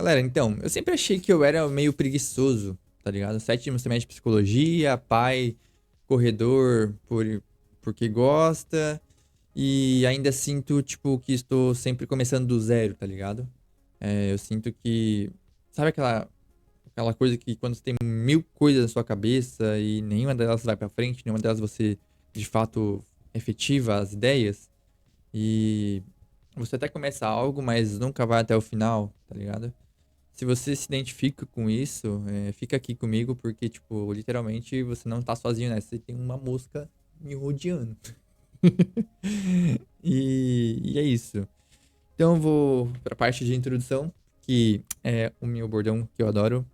Galera, então, eu sempre achei que eu era meio preguiçoso, tá ligado? Sétimo semestre de psicologia, pai, corredor porque gosta, e ainda sinto, tipo, que estou sempre começando do zero, tá ligado? Eu sinto que. Sabe aquela coisa que quando você tem mil coisas na sua cabeça e nenhuma delas vai pra frente, nenhuma delas você de fato efetiva as ideias, e você até começa algo, mas nunca vai até o final, tá ligado? Se você se identifica com isso, fica aqui comigo, porque, tipo, literalmente você não tá sozinho nessa. Você tem uma mosca me rodeando. E é isso. Então eu vou pra parte de introdução, que é o meu bordão que eu adoro.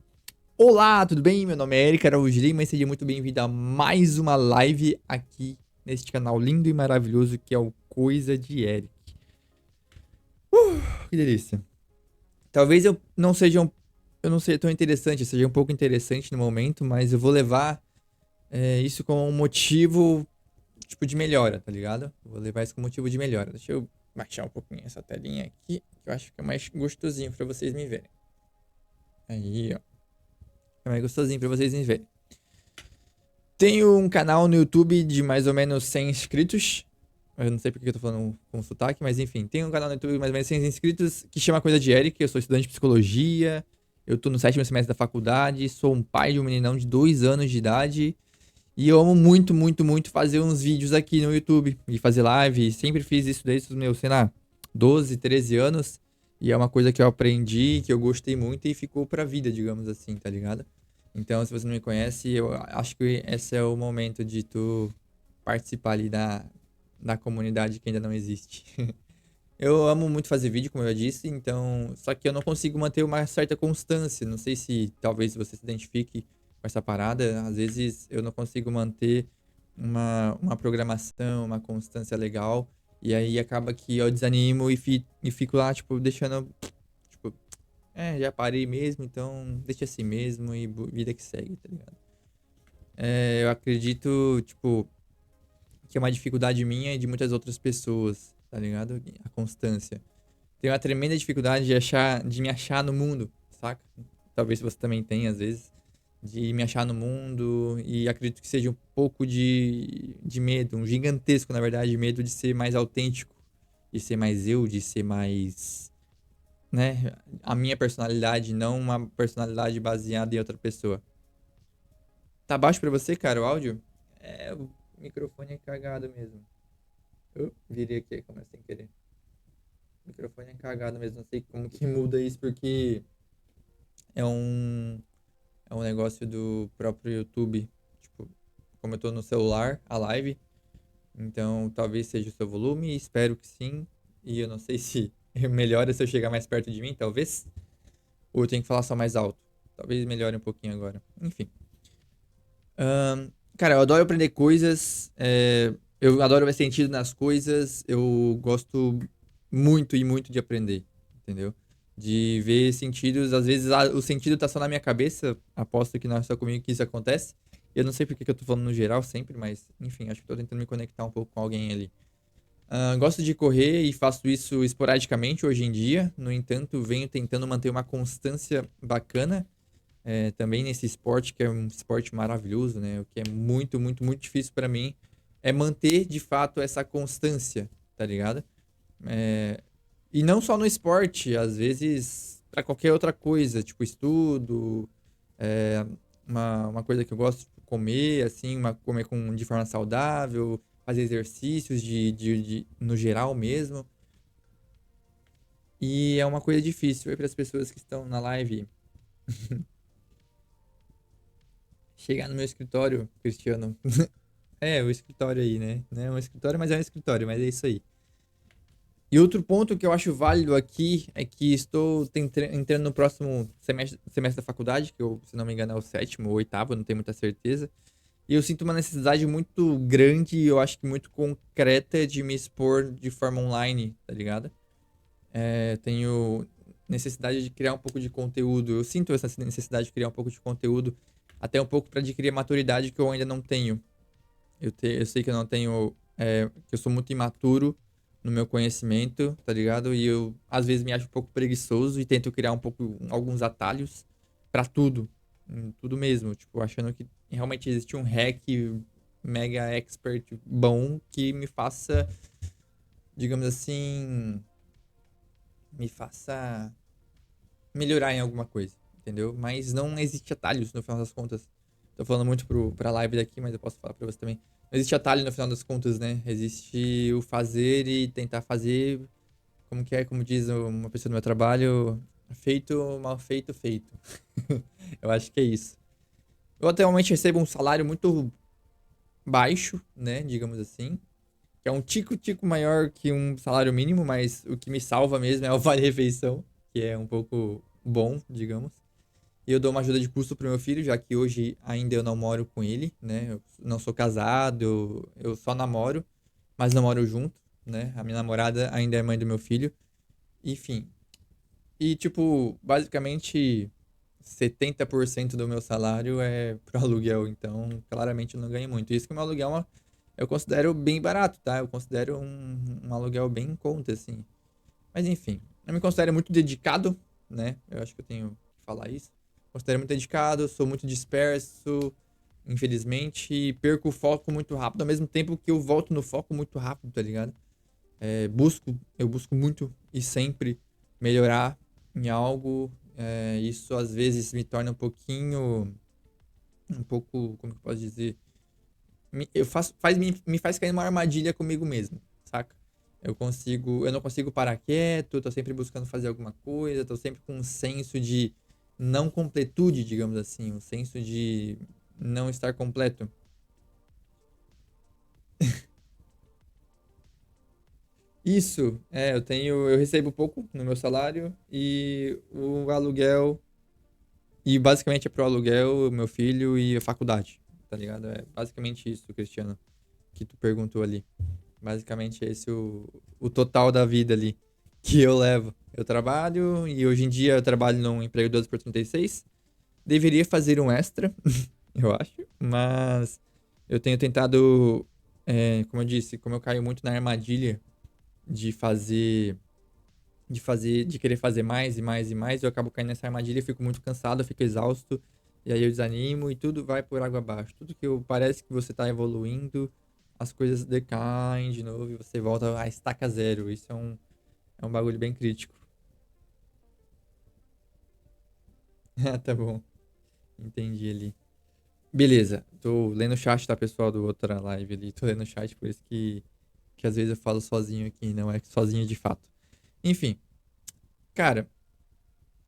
Olá, tudo bem? Meu nome é Eric Araújo Lima e seja muito bem-vindo a mais uma live aqui neste canal lindo e maravilhoso que é o Coisa de Eric. Que delícia. Talvez eu não seja eu não seja tão interessante, seja um pouco interessante no momento, mas eu vou levar isso como um motivo, tipo, de melhora, tá ligado? Vou levar isso como motivo de melhora. Deixa eu baixar um pouquinho essa telinha aqui, que eu acho que é mais gostosinho pra vocês me verem. Aí, ó. É mais gostosinho pra vocês me verem. Tenho um canal no YouTube de mais ou menos 100 inscritos. Eu não sei porque eu tô falando com sotaque, mas enfim. Tem um canal no YouTube de mais ou menos 100 inscritos que chama Coisa de Eric. Eu sou estudante de psicologia. Eu tô no sétimo semestre da faculdade. Sou um pai de um meninão de 2 anos de idade. E eu amo muito, muito, muito fazer uns vídeos aqui no YouTube. E fazer live. Sempre fiz isso desde os meus, sei lá, 12, 13 anos. E é uma coisa que eu aprendi, que eu gostei muito e ficou pra vida, digamos assim, tá ligado? Então, se você não me conhece, eu acho que esse é o momento de tu participar ali da comunidade que ainda não existe. Eu amo muito fazer vídeo, como eu disse, então. Só que eu não consigo manter uma certa constância. Não sei se talvez você se identifique com essa parada. Às vezes eu não consigo manter uma programação, uma constância legal. E aí acaba que eu desanimo e fico lá, tipo, deixando. Tipo, já parei mesmo, então deixa assim mesmo e vida que segue, tá ligado? Eu acredito, tipo, que é uma dificuldade minha e de muitas outras pessoas, tá ligado? A constância. Tenho uma tremenda dificuldade de me achar no mundo, saca? Talvez você também tenha, às vezes, de me achar no mundo e acredito que seja um pouco de medo, um gigantesco, na verdade, medo de ser mais autêntico, de ser mais eu, de ser mais, né, a minha personalidade, não uma personalidade baseada em outra pessoa. Tá baixo pra você, cara, o áudio? O microfone é cagado mesmo. Eu virei aqui, como é sem querer. O microfone é cagado mesmo, não sei como que muda isso, porque é um, é um negócio do próprio YouTube. Tipo, como eu tô no celular, a live, então talvez seja o seu volume, espero que sim. E eu não sei se melhora se eu chegar mais perto de mim, talvez. Ou eu tenho que falar só mais alto. Talvez melhore um pouquinho agora. Enfim. Cara, eu adoro aprender coisas, eu adoro ver sentido nas coisas, eu gosto muito e muito de aprender, entendeu? De ver sentidos, às vezes o sentido tá só na minha cabeça, aposto que não é só comigo que isso acontece. Eu não sei por que que eu tô falando no geral sempre, mas enfim, acho que tô tentando me conectar um pouco com alguém ali. Gosto de correr e faço isso esporadicamente hoje em dia, no entanto, venho tentando manter uma constância bacana também nesse esporte, que é um esporte maravilhoso, né? O que é muito, muito, muito difícil pra mim é manter de fato essa constância, tá ligado? É, e não só no esporte, às vezes pra qualquer outra coisa, tipo estudo, é, uma coisa que eu gosto de comer, assim, comer de forma saudável, fazer exercícios no geral mesmo. E é uma coisa difícil para as pessoas que estão na live chegar no meu escritório, Cristiano. É, o escritório aí, né? Não é um escritório, mas é um escritório, mas é isso aí. E outro ponto que eu acho válido aqui é que estou entrando no próximo semestre da faculdade, que eu, se não me engano, é o sétimo ou oitavo, não tenho muita certeza. E eu sinto uma necessidade muito grande e eu acho que muito concreta de me expor de forma online, tá ligado? Tenho necessidade de criar um pouque de conteúdo. Eu sinto essa necessidade de criar um pouco de conteúdo, até um pouco para adquirir a maturidade que eu ainda não tenho. Eu sei que eu não tenho. Que eu sou muito imaturo no meu conhecimento, tá ligado? E eu, às vezes, me acho um pouco preguiçoso e tento criar um pouco, alguns atalhos pra tudo. Tudo mesmo. Tipo, achando que realmente existe um hack mega expert bom que me faça, digamos assim, me faça melhorar em alguma coisa, entendeu? Mas não existe atalhos no final das contas. Tô falando muito pra live daqui, mas eu posso falar pra você também. Não existe atalho no final das contas, né? Existe o fazer e tentar fazer, como que é, como diz uma pessoa do meu trabalho, feito, mal feito, feito. Eu acho que é isso. Eu atualmente recebo um salário muito baixo, né? Digamos assim. Que é um tico-tico maior que um salário mínimo, mas o que me salva mesmo é o vale-refeição, que é um pouco bom, digamos. E eu dou uma ajuda de custo pro meu filho, já que hoje ainda eu não moro com ele, né? Eu não sou casado, eu só namoro, mas não moro junto, né? A minha namorada ainda é mãe do meu filho. Enfim. E, tipo, basicamente 70% do meu salário é pro aluguel, então claramente eu não ganho muito. Isso que o meu aluguel eu considero bem barato, tá? Eu considero um aluguel bem em conta, assim. Mas enfim, eu me considero muito dedicado, né? Eu acho que eu tenho que falar isso. Considero muito dedicado, sou muito disperso, infelizmente, e perco o foco muito rápido, ao mesmo tempo que eu volto no foco muito rápido, tá ligado? Eu busco muito e sempre melhorar em algo. Isso às vezes me torna um pouco, como que eu posso dizer? Me faz cair numa armadilha comigo mesmo, saca? Eu não consigo parar quieto, tô sempre buscando fazer alguma coisa, tô sempre com um senso de não completude, digamos assim, um senso de não estar completo. Isso, eu recebo pouco no meu salário e o aluguel, e basicamente é pro aluguel, meu filho e a faculdade, tá ligado? É basicamente isso, Cristiano, que tu perguntou ali. Basicamente esse é o total da vida ali que eu levo. Eu trabalho e hoje em dia eu trabalho num emprego 12 por 36. Deveria fazer um extra, eu acho, mas eu tenho tentado, como eu disse, como eu caio muito na armadilha de fazer, de querer fazer mais e mais e mais, eu acabo caindo nessa armadilha, fico muito cansado, eu fico exausto, e aí eu desanimo e tudo vai por água abaixo. Tudo que parece que você tá evoluindo, as coisas decaem de novo e você volta a estaca zero. Isso é um bagulho bem crítico. Ah, tá bom. Entendi ali. Beleza. Tô lendo o chat, tá, pessoal, do outra live ali. Tô lendo o chat, por isso que às vezes eu falo sozinho aqui, não é sozinho de fato. Enfim, cara,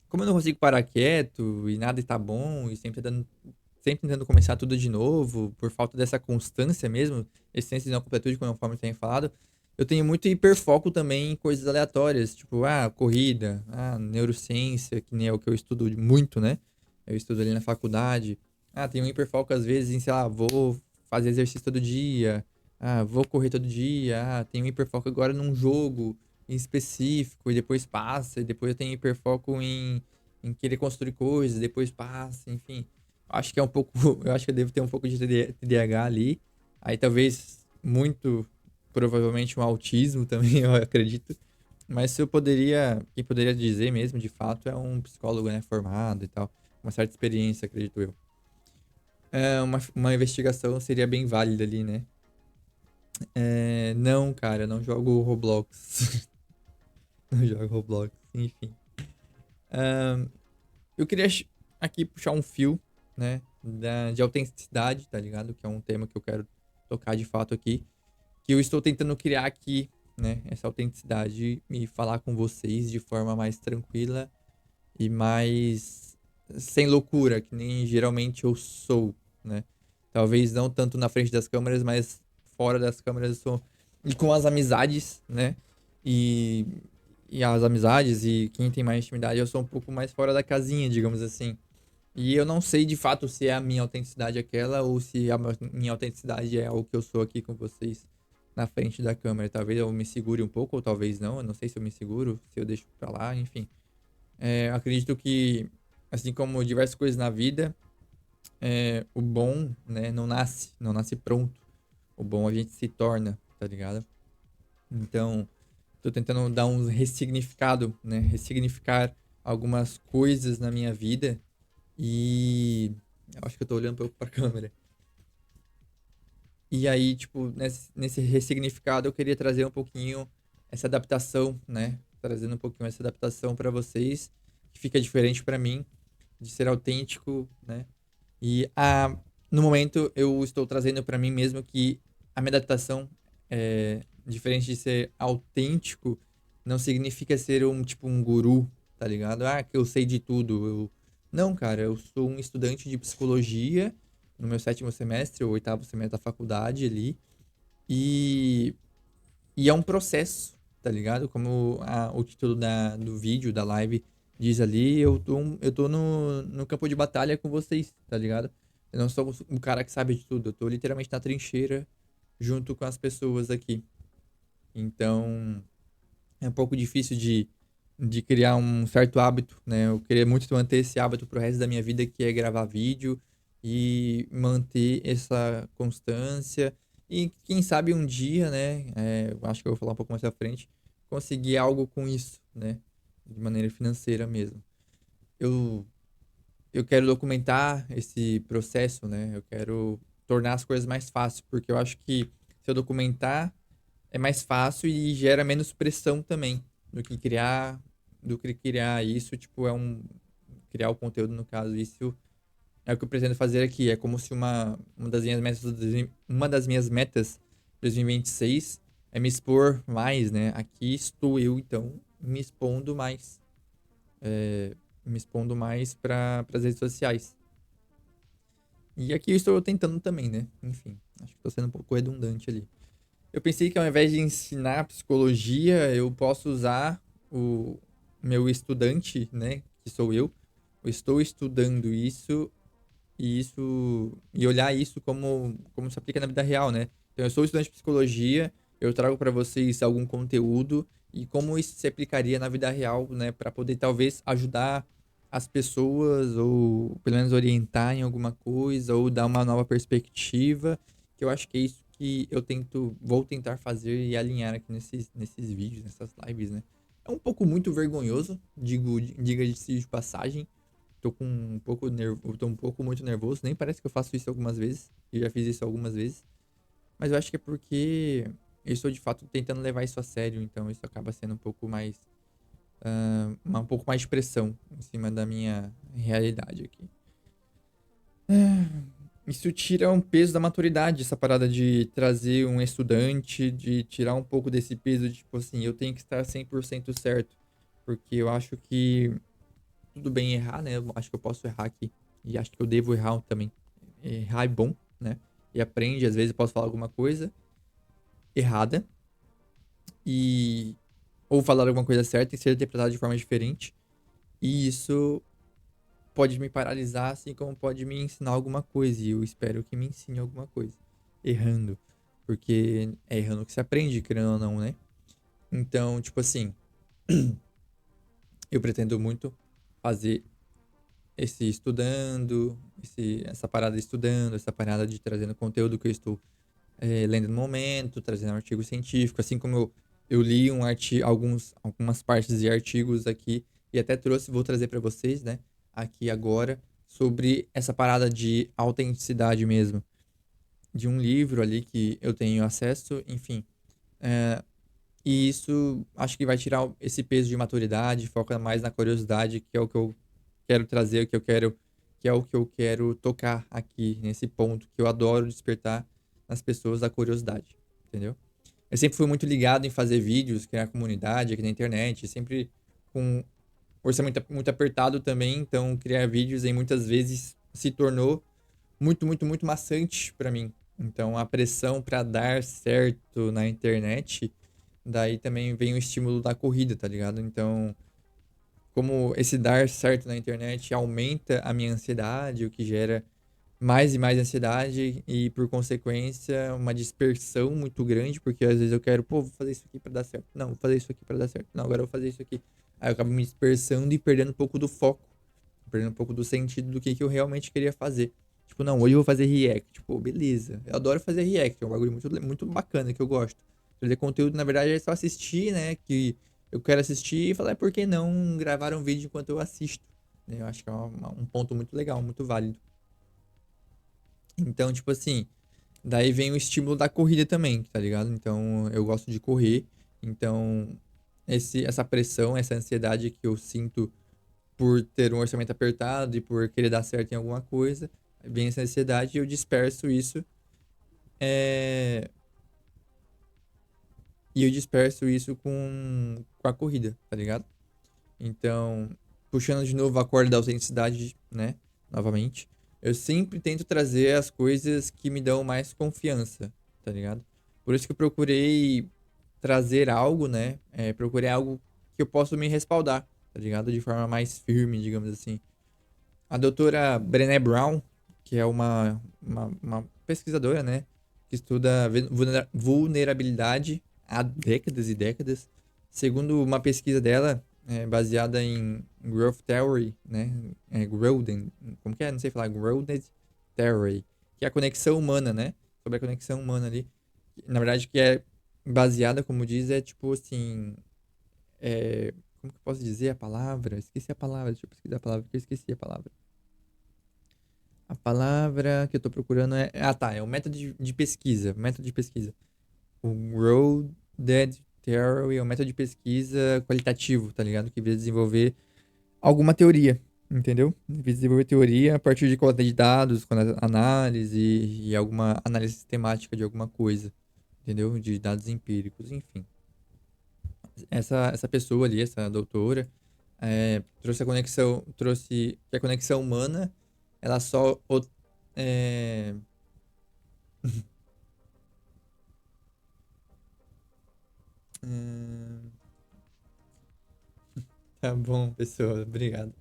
como eu não consigo parar quieto e nada está bom e sempre tentando começar tudo de novo, por falta dessa constância mesmo, esse senso de não completude, conforme eu tenho falado, eu tenho muito hiperfoco também em coisas aleatórias, tipo, corrida, neurociência, que nem é o que eu estudo muito, né? Eu estudo ali na faculdade. Tenho um hiperfoco às vezes em, sei lá, vou fazer exercício todo dia, vou correr todo dia, tenho um hiperfoco agora num jogo em específico e depois passa, e depois eu tenho hiperfoco em querer construir coisas, depois passa, enfim. Acho que é um pouco, eu acho que eu devo ter um pouco de TDAH ali. Aí talvez muito provavelmente um autismo também, eu acredito. Mas se eu poderia, quem poderia dizer mesmo, de fato, é um psicólogo, né, formado e tal, uma certa experiência, acredito eu. Uma investigação seria bem válida ali, né? Não, cara, eu não jogo Roblox. Não jogo Roblox, enfim. Eu queria aqui puxar um fio, né, de autenticidade, tá ligado? Que é um tema que eu quero tocar de fato aqui. Que eu estou tentando criar aqui, né, essa autenticidade e falar com vocês de forma mais tranquila e mais sem loucura, que nem geralmente eu sou, né? Talvez não tanto na frente das câmeras, mas fora das câmeras eu sou. E com as amizades, né? E, e as amizades e quem tem mais intimidade, eu sou um pouco mais fora da casinha, digamos assim. E eu não sei de fato se é a minha autenticidade aquela ou se a minha autenticidade é o que eu sou aqui com vocês na frente da câmera. Talvez eu me segure um pouco, ou talvez não. Eu não sei se eu me seguro, se eu deixo pra lá, enfim. Acredito que, assim como diversas coisas na vida, o bom, né, não nasce pronto. O bom a gente se torna, tá ligado? Então, Tô tentando dar um ressignificado, né? Ressignificar algumas coisas na minha vida. E eu acho que eu tô olhando um pouco pra câmera. E aí, tipo, nesse ressignificado, eu queria trazer um pouquinho essa adaptação, né? Trazendo um pouquinho essa adaptação pra vocês, que fica diferente pra mim, de ser autêntico, né? E no momento eu estou trazendo pra mim mesmo que a minha adaptação é diferente de ser autêntico, não significa ser um tipo um guru, tá ligado? Ah, que eu sei de tudo. Não, cara, eu sou um estudante de psicologia no meu sétimo semestre, ou oitavo semestre da faculdade ali, e, e é um processo, tá ligado? Como o título do vídeo, da live diz ali, eu tô no campo de batalha com vocês, tá ligado? Eu não sou um cara que sabe de tudo, eu tô literalmente na trincheira junto com as pessoas aqui. Então, é um pouco difícil de criar um certo hábito, né? Eu queria muito manter esse hábito pro resto da minha vida, que é gravar vídeo e manter essa constância. E quem sabe um dia, né? Eu acho que eu vou falar um pouco mais pra frente, conseguir algo com isso, né? De maneira financeira mesmo. Eu, eu quero documentar esse processo, né? Eu quero tornar as coisas mais fáceis, porque eu acho que se eu documentar é mais fácil e gera menos pressão também do que criar isso, tipo, criar o conteúdo no caso. Isso é o que eu pretendo fazer aqui. É como se uma das minhas metas 2026 é me expor mais, né? Aqui estou eu, então, me expondo mais. Me expondo mais para as redes sociais. E aqui eu estou tentando também, né? Enfim, acho que estou sendo um pouco redundante ali. Eu pensei que ao invés de ensinar psicologia, eu posso usar o meu estudante, né, que sou eu. Eu estou estudando e olhar isso como se aplica na vida real, né? Então, eu sou estudante de psicologia, eu trago para vocês algum conteúdo e como isso se aplicaria na vida real, né, para poder talvez ajudar as pessoas ou pelo menos orientar em alguma coisa ou dar uma nova perspectiva, que eu acho que é isso que vou tentar fazer e alinhar aqui nesses vídeos, nessas lives, né? É um pouco muito vergonhoso, diga-se de passagem. Tô um pouco muito nervoso, nem parece que eu faço isso algumas vezes, e já fiz isso algumas vezes, mas eu acho que é porque eu estou de fato tentando levar isso a sério, então isso acaba sendo um pouco mais de pressão em cima da minha realidade aqui. Isso tira um peso da maturidade, essa parada de trazer um estudante, de tirar um pouco desse peso de, tipo assim, eu tenho que estar 100% certo, porque eu acho que tudo bem errar, né? Eu acho que eu posso errar aqui. E acho que eu devo errar também. Errar é bom, né? E aprende, às vezes eu posso falar alguma coisa errada e ou falar alguma coisa certa e ser interpretado de forma diferente. E isso pode me paralisar, assim como pode me ensinar alguma coisa. E eu espero que me ensine alguma coisa. Errando. Porque é errando que se aprende, querendo ou não, né? Então, tipo assim, eu pretendo muito fazer esse estudando, essa parada de estudando, essa parada de trazendo conteúdo que eu estou lendo no momento, trazendo um artigo científico, assim como eu li algumas partes de artigos aqui e até vou trazer para vocês, né, aqui agora, sobre essa parada de autenticidade mesmo, de um livro ali que eu tenho acesso, enfim. É, e isso acho que vai tirar esse peso de maturidade, foca mais na curiosidade, que é o que eu quero trazer, que é o que eu quero tocar aqui nesse ponto que eu adoro despertar nas pessoas a curiosidade, entendeu? Eu sempre fui muito ligado em fazer vídeos, criar comunidade aqui na internet, sempre com orçamento muito apertado também, então criar vídeos aí muitas vezes se tornou muito, muito, muito maçante para mim. Então a pressão para dar certo na internet, daí também vem o estímulo da corrida, tá ligado? Então, como esse dar certo na internet aumenta a minha ansiedade, o que gera mais e mais ansiedade e, por consequência, uma dispersão muito grande, porque às vezes eu quero, pô, vou fazer isso aqui para dar certo. Não, vou fazer isso aqui para dar certo. Não, agora eu vou fazer isso aqui. Aí eu acabo me dispersando e perdendo um pouco do foco, perdendo um pouco do sentido do que eu realmente queria fazer. Tipo, não, hoje eu vou fazer react. Tipo, beleza. Eu adoro fazer react, é um bagulho muito, muito bacana que eu gosto. Trazer conteúdo, na verdade, é só assistir, né? Que eu quero assistir e falar, por que não gravar um vídeo enquanto eu assisto? Né? Eu acho que é um ponto muito legal, muito válido. Então, tipo assim, daí vem o estímulo da corrida também, tá ligado? Então, eu gosto de correr. Então, essa pressão, essa ansiedade que eu sinto por ter um orçamento apertado e por querer dar certo em alguma coisa, vem essa ansiedade e eu disperso isso. é, E eu disperso isso com a corrida, tá ligado? Então, puxando de novo a corda da autenticidade, né? Novamente, eu sempre tento trazer as coisas que me dão mais confiança, tá ligado? Por isso que eu procurei trazer algo, né? Procurei algo que eu possa me respaldar, tá ligado? De forma mais firme, digamos assim. A doutora Brené Brown, que é uma pesquisadora, né? Que estuda vulnerabilidade há décadas e décadas. Segundo uma pesquisa dela, baseada em Growth Theory, né? Como que é? Não sei falar. Growth Theory, que é a conexão humana, né? Sobre a conexão humana ali. Na verdade, que é baseada, como diz, é tipo assim. Como que eu posso dizer a palavra? Esqueci a palavra, deixa eu pesquisar a palavra, porque eu esqueci a palavra. A palavra que eu tô procurando é. Ah, tá. É o método de pesquisa. Método de pesquisa. O Grounded Theory é um método de pesquisa qualitativo, tá ligado? Que visa desenvolver alguma teoria, entendeu? Visa desenvolver teoria a partir de coleta de dados, análise e alguma análise sistemática de alguma coisa, entendeu? De dados empíricos, enfim. Essa pessoa ali, essa doutora, trouxe a conexão, trouxe que a conexão humana, ela só é, hum, tá bom, pessoa, obrigado.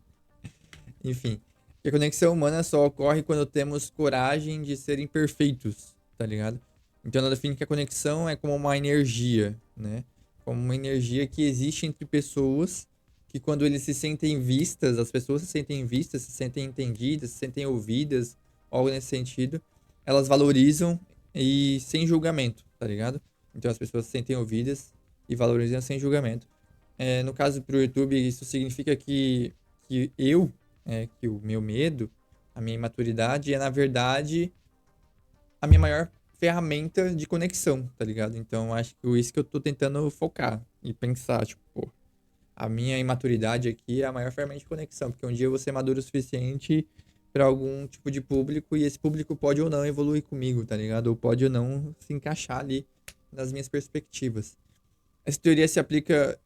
Enfim, que a conexão humana só ocorre quando temos coragem de ser imperfeitos, tá ligado? Então ela define que a conexão é como uma energia, né? Como uma energia que existe entre pessoas, que quando eles se sentem vistas, as pessoas se sentem vistas, se sentem entendidas, se sentem ouvidas, algo nesse sentido, elas valorizam e sem julgamento, tá ligado? Então as pessoas se sentem ouvidas e valorizam sem julgamento. No caso pro YouTube, isso significa que o meu medo, a minha imaturidade é, na verdade, a minha maior ferramenta de conexão, tá ligado? Então, acho que isso que eu tô tentando focar e pensar, tipo, pô, a minha imaturidade aqui é a maior ferramenta de conexão, porque um dia eu vou ser maduro o suficiente para algum tipo de público e esse público pode ou não evoluir comigo, tá ligado? Ou pode ou não se encaixar ali nas minhas perspectivas. Essa teoria se aplica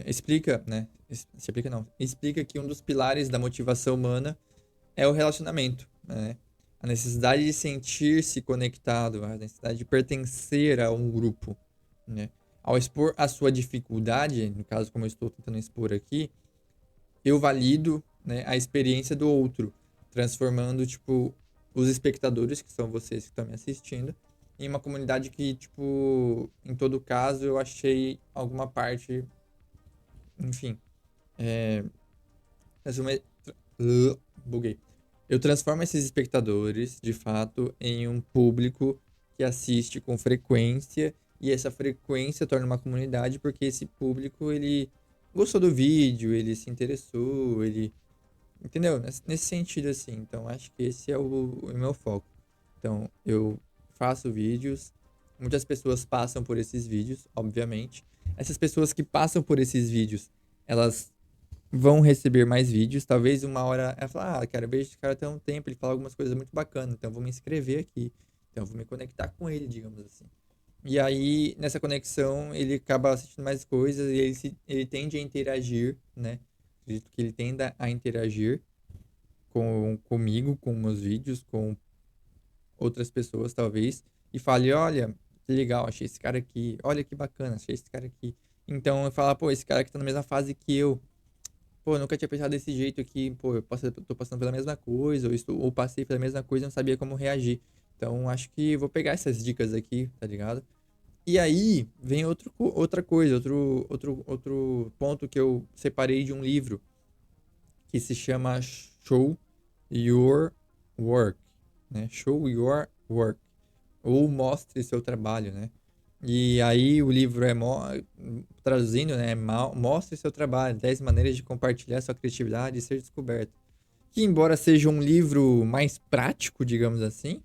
explica, né? Se aplica não. Explica que um dos pilares da motivação humana é o relacionamento, né? A necessidade de sentir-se conectado, a necessidade de pertencer a um grupo, né? Ao expor a sua dificuldade, no caso como eu estou tentando expor aqui, eu valido, né, a experiência do outro, transformando, tipo, os espectadores, que são vocês que estão me assistindo, em uma comunidade que, tipo, em todo caso, eu achei alguma parte, enfim, é, transformei, buguei. Eu transformo esses espectadores, de fato, em um público que assiste com frequência e essa frequência torna uma comunidade porque esse público ele gostou do vídeo, ele se interessou, ele entendeu? Nesse sentido assim. Então acho que esse é o meu foco. Então eu faço vídeos, muitas pessoas passam por esses vídeos, obviamente. Essas pessoas que passam por esses vídeos, elas vão receber mais vídeos. Talvez uma hora ela fala, quero ver esse cara tem um tempo, ele fala algumas coisas muito bacanas, então eu vou me inscrever aqui. Então eu vou me conectar com ele, digamos assim. E aí, nessa conexão, ele acaba assistindo mais coisas e ele tende a interagir, né? Acredito que ele tenda a interagir comigo, com meus vídeos, com outras pessoas, talvez, e fale, olha, que legal, achei esse cara aqui, olha que bacana, achei esse cara aqui. Então eu falo, pô, esse cara aqui tá na mesma fase que eu. Pô, eu nunca tinha pensado desse jeito aqui. Pô, tô passando pela mesma coisa, ou passei pela mesma coisa e não sabia como reagir. Então, acho que vou pegar essas dicas aqui, tá ligado? E aí, vem outra coisa, outro ponto que eu separei de um livro, que se chama Show Your Work, né? Show Your Work, ou Mostre Seu Trabalho, né? E aí o livro traduzindo, né? Mostre seu trabalho, 10 maneiras de compartilhar sua criatividade e ser descoberto. Que embora seja um livro mais prático, digamos assim,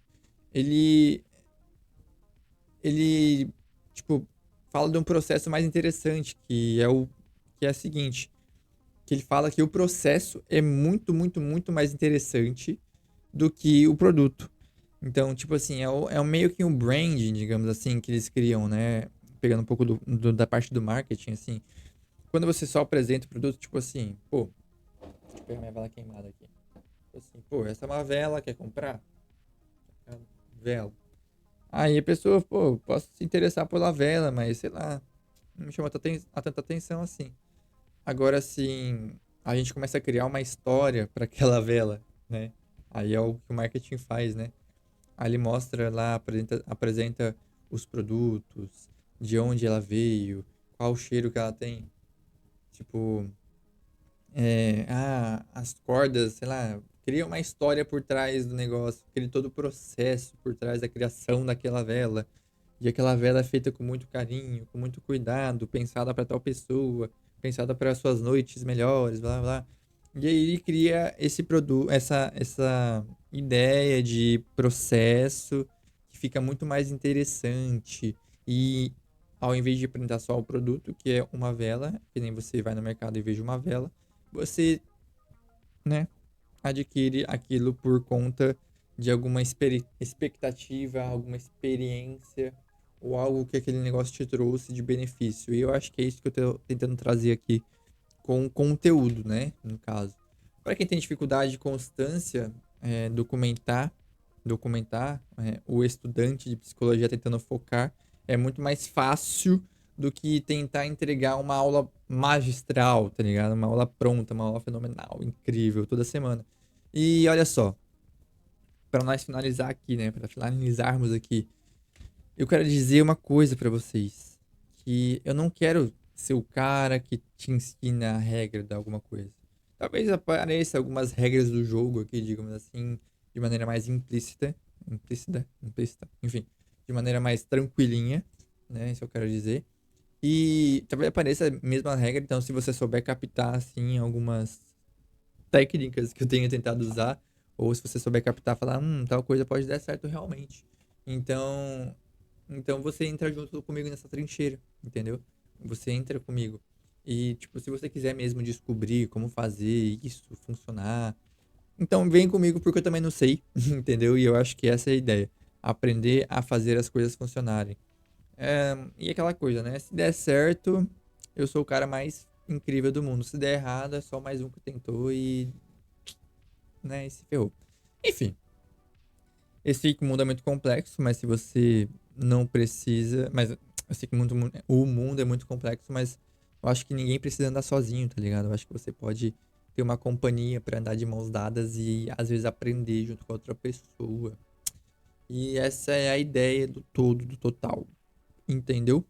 ele ele tipo fala de um processo mais interessante, que é o seguinte, que ele fala que o processo é muito, muito, muito mais interessante do que o produto. Então, tipo assim, é meio que um branding, digamos assim, que eles criam, né? Pegando um pouco da parte do marketing, assim. Quando você só apresenta o produto, tipo assim, pô, deixa eu pegar minha vela queimada aqui. Tipo assim, pô, essa é uma vela, quer comprar? Vela. Aí a pessoa, pô, posso se interessar pela vela, mas sei lá, não me chama tanta atenção assim. Agora, assim, a gente começa a criar uma história para aquela vela, né? Aí é o que o marketing faz, né? Aí ele mostra lá, apresenta os produtos, de onde ela veio, qual o cheiro que ela tem. Tipo, as cordas, sei lá, cria uma história por trás do negócio, cria todo o processo por trás da criação daquela vela. E aquela vela é feita com muito carinho, com muito cuidado, pensada para tal pessoa, pensada para suas noites melhores, blá blá. E aí ele cria esse produto, essa ideia de processo que fica muito mais interessante. E ao invés de apresentar só o produto, que é uma vela, que nem você vai no mercado e veja uma vela, você, né, adquire aquilo por conta de alguma expectativa, alguma experiência ou algo que aquele negócio te trouxe de benefício. E eu acho que é isso que eu tô tentando trazer aqui com o conteúdo, né? No caso. Para quem tem dificuldade de constância, documentar, o estudante de psicologia tentando focar é muito mais fácil do que tentar entregar uma aula magistral, tá ligado? Uma aula pronta, uma aula fenomenal, incrível, toda semana. E olha só, para nós finalizar aqui, né? Para finalizarmos aqui, eu quero dizer uma coisa para vocês, que eu não quero ser o cara que te ensina a regra de alguma coisa. Talvez apareça algumas regras do jogo aqui, digamos assim, de maneira mais implícita, enfim, de maneira mais tranquilinha, né? Isso eu quero dizer. E talvez apareça a mesma regra, então se você souber captar, assim, algumas técnicas que eu tenho tentado usar, ou se você souber captar, falar, tal coisa pode dar certo realmente. Então, então você entra junto comigo nessa trincheira, entendeu? Você entra comigo. E, tipo, se você quiser mesmo descobrir como fazer isso funcionar, então vem comigo porque eu também não sei, entendeu? E eu acho que essa é a ideia. Aprender a fazer as coisas funcionarem. E aquela coisa, né? Se der certo, eu sou o cara mais incrível do mundo. Se der errado, é só mais um que tentou e, né, e se ferrou. Enfim, esse mundo é muito complexo, mas se você não precisa. Mas eu sei que o mundo é muito complexo, mas eu acho que ninguém precisa andar sozinho, tá ligado? Eu acho que você pode ter uma companhia pra andar de mãos dadas e às vezes aprender junto com outra pessoa. E essa é a ideia do todo, do total. Entendeu?